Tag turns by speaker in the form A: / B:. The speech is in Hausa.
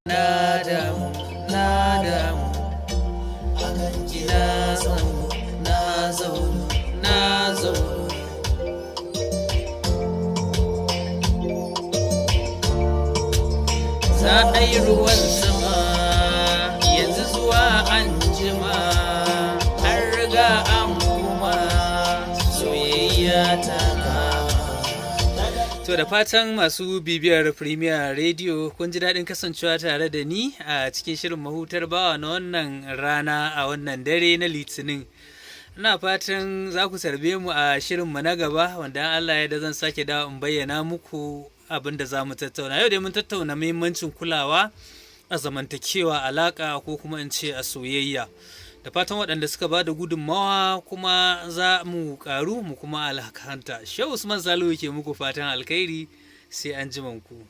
A: na damu na damu ina zaunu na zaunu na zaunu za a yi ruwan sama yanzu zuwa anjima an riga an kuma soyayya ta kama. To da fatan masu bibiyar Premier Radio kun ji daɗin kasancewa tare da ni a cikin shirin mahutar bawa na wannan rana a wannan dare na Litinin. Ina fatan za ku sarbe mu a shirinmu na gaba wanda Allah ya da zan sake dawo in bayyana muku abin da za mu tattauna. Yau dai mun tattauna muhimmancin kulawa a zamantakewa, alaƙa ko kuma in ce a soyayya. Da fatan waɗanda suka ba da gudunmawa kuma za mu ƙaru mu kuma alhakanta. Shehu Usman Salihu ke muku fatan alkhairi sai an ji ku.